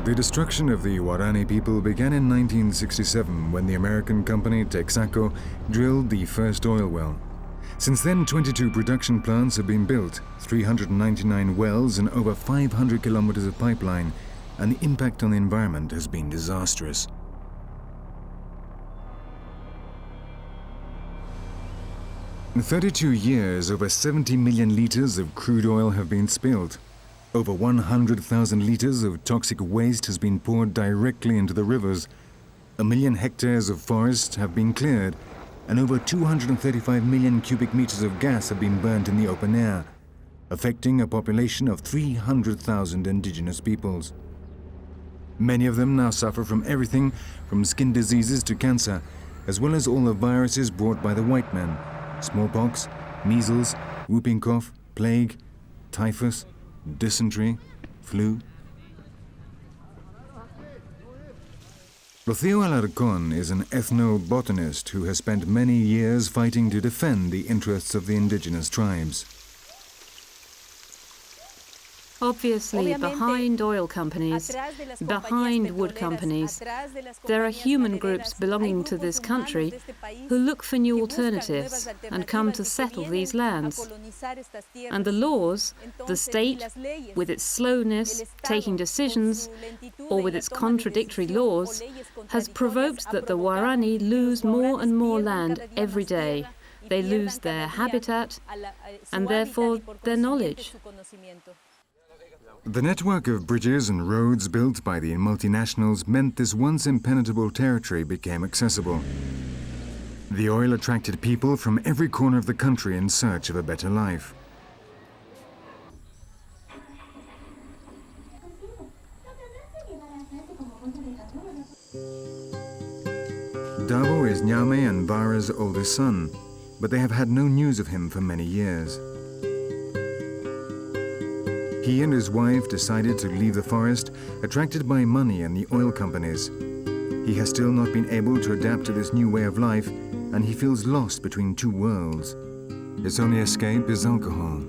The destruction of the Guarani people began in 1967 when the American company Texaco drilled the first oil well. Since then, 22 production plants have been built, 399 wells and over 500 kilometers of pipeline, and the impact on the environment has been disastrous. In 32 years, over 70 million liters of crude oil have been spilled. Over 100,000 liters of toxic waste has been poured directly into the rivers. 1 million hectares of forest have been cleared, and over 235 million cubic meters of gas have been burnt in the open air, affecting a population of 300,000 indigenous peoples. Many of them now suffer from everything from skin diseases to cancer, as well as all the viruses brought by the white men: smallpox, measles, whooping cough, plague, typhus, dysentery, flu. Rocío Alarcón is an ethnobotanist who has spent many years fighting to defend the interests of the indigenous tribes. Obviously, behind oil companies, behind wood companies, there are human groups belonging to this country who look for new alternatives and come to settle these lands. And the laws, the state, with its slowness, taking decisions, or with its contradictory laws, has provoked that the Guarani lose more and more land every day. They lose their habitat and therefore their knowledge. The network of bridges and roads built by the multinationals meant this once impenetrable territory became accessible. The oil attracted people from every corner of the country in search of a better life. Davo is Ñame and Vara's oldest son, but they have had no news of him for many years. He and his wife decided to leave the forest, attracted by money and the oil companies. He has still not been able to adapt to this new way of life, and he feels lost between two worlds. His only escape is alcohol.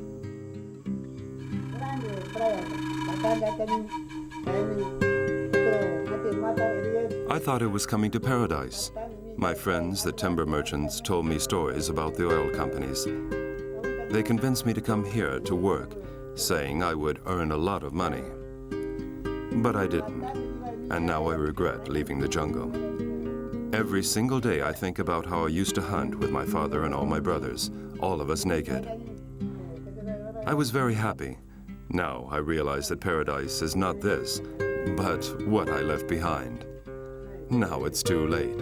I thought I was coming to paradise. My friends, the timber merchants, told me stories about the oil companies. They convinced me to come here to work, saying I would earn a lot of money. But I didn't, and now I regret leaving the jungle. Every single day I think about how I used to hunt with my father and all my brothers, all of us naked. I was very happy. Now I realize that paradise is not this, but what I left behind. Now it's too late.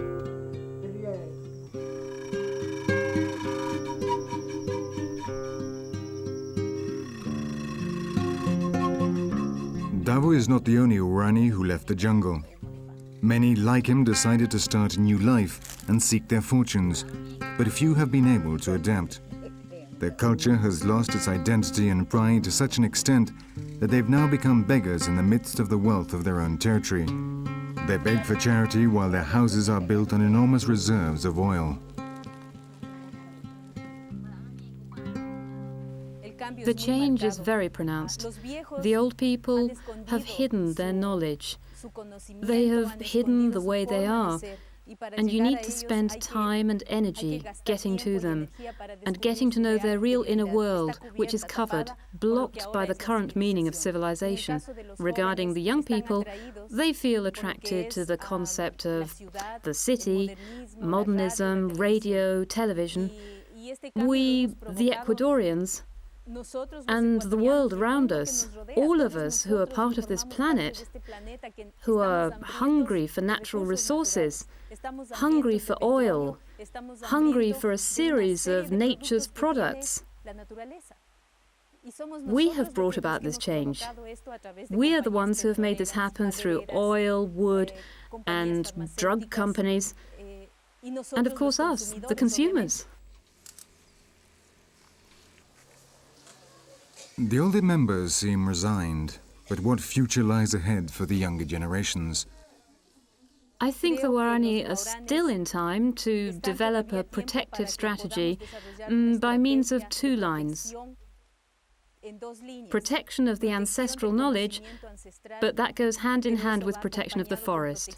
Davo is not the only Guarani who left the jungle. Many, like him, decided to start a new life and seek their fortunes, but few have been able to adapt. Their culture has lost its identity and pride to such an extent that they've now become beggars in the midst of the wealth of their own territory. They beg for charity while their houses are built on enormous reserves of oil. The change is very pronounced. The old people have hidden their knowledge. They have hidden the way they are. And you need to spend time and energy getting to them and getting to know their real inner world, which is covered, blocked by the current meaning of civilization. Regarding the young people, they feel attracted to the concept of the city, modernism, radio, television. We, the Ecuadorians, and the world around us, all of us who are part of this planet, who are hungry for natural resources, hungry for oil, hungry for a series of nature's products. We have brought about this change. We are the ones who have made this happen through oil, wood, and drug companies, and of course us, the consumers. The older members seem resigned, but what future lies ahead for the younger generations? I think the Guarani are still in time to develop a protective strategy by means of two lines. protection of the ancestral knowledge, but that goes hand in hand with protection of the forest,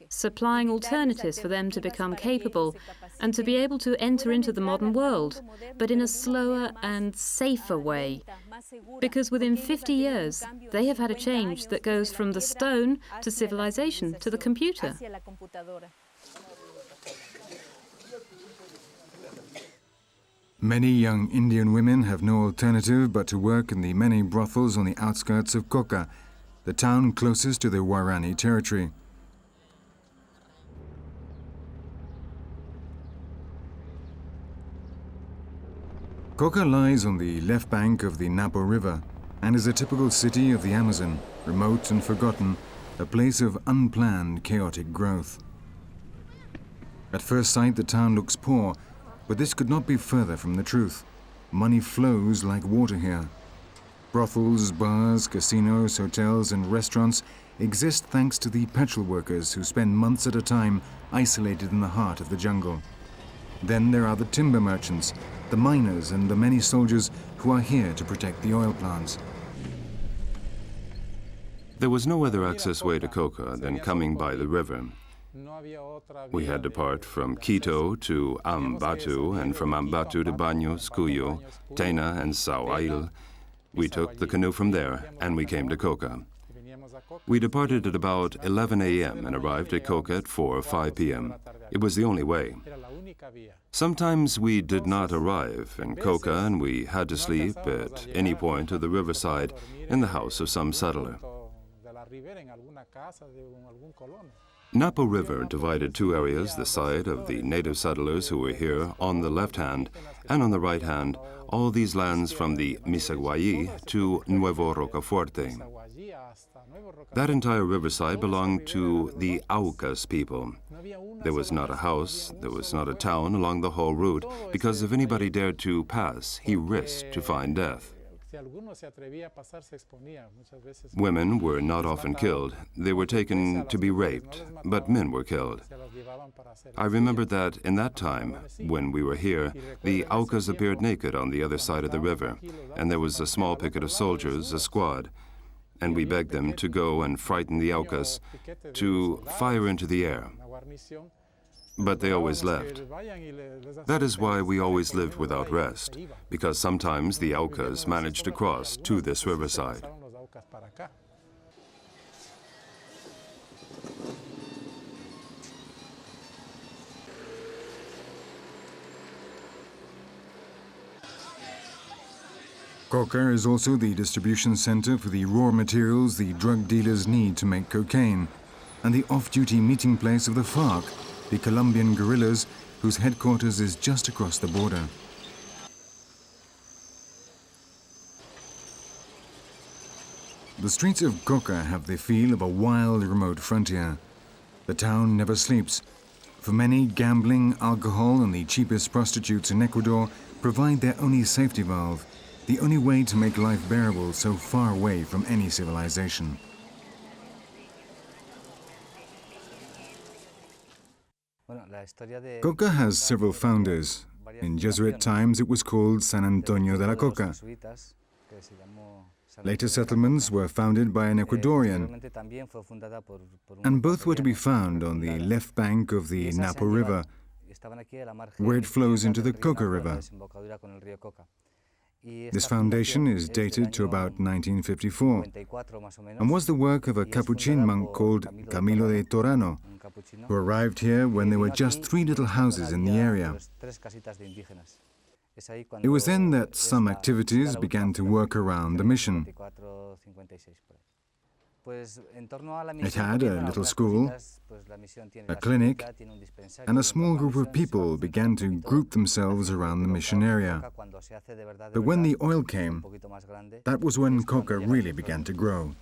supplying alternatives for them to become capable and to be able to enter into the modern world, but in a slower and safer way. Because within 50 years, they have had a change that goes from the stone to civilization to the computer. Many young Indian women have no alternative but to work in the many brothels on the outskirts of Coca, the town closest to the Wairani territory. Coca lies on the left bank of the Napo River and is a typical city of the Amazon, remote and forgotten, a place of unplanned, chaotic growth. At first sight, the town looks poor, but this could not be further from the truth. Money flows like water here. Brothels, bars, casinos, hotels, and restaurants exist thanks to the petrol workers who spend months at a time isolated in the heart of the jungle. Then there are the timber merchants, the miners, and the many soldiers who are here to protect the oil plants. There was no other access way to Coca than coming by the river. We had to depart from Quito to Ambato, and from Ambato to Baños, Cuyo, Tena, and Sauail. We took the canoe from there, and we came to Coca. We departed at about 11 a.m. and arrived at Coca at 4 or 5 p.m. It was the only way. Sometimes we did not arrive in Coca, and we had to sleep at any point of the riverside in the house of some settler. Napo River divided two areas, the side of the native settlers who were here on the left hand, and on the right hand, all these lands from the Misaguayi to Nuevo Rocafuerte. That entire riverside belonged to the Aucas people. There was not a house, there was not a town along the whole route, because if anybody dared to pass, he risked to find death. Women were not often killed. They were taken to be raped, but men were killed. I remember that in that time, when we were here, the Aucas appeared naked on the other side of the river, and there was a small picket of soldiers, a squad, and we begged them to go and frighten the Aucas, to fire into the air. But they always left. That is why we always lived without rest, because sometimes the Aucas managed to cross to this riverside. Coca is also the distribution center for the raw materials the drug dealers need to make cocaine, and the off-duty meeting place of the FARC, the Colombian guerrillas whose headquarters is just across the border. The streets of Coca have the feel of a wild, remote frontier. The town never sleeps. For many, gambling, alcohol, and the cheapest prostitutes in Ecuador provide their only safety valve, the only way to make life bearable so far away from any civilization. Coca has several founders. In Jesuit times, it was called San Antonio de la Coca. Later settlements were founded by an Ecuadorian, and both were to be found on the left bank of the Napo River, where it flows into the Coca River. This foundation is dated to about 1954 and was the work of a Capuchin monk called Camilo de Torano, who arrived here when there were just 3 little houses in the area. It was then that some activities began to work around the mission. It had a little school, a clinic, and a small group of people began to group themselves around the mission area. But when the oil came, that was when Coca really began to grow.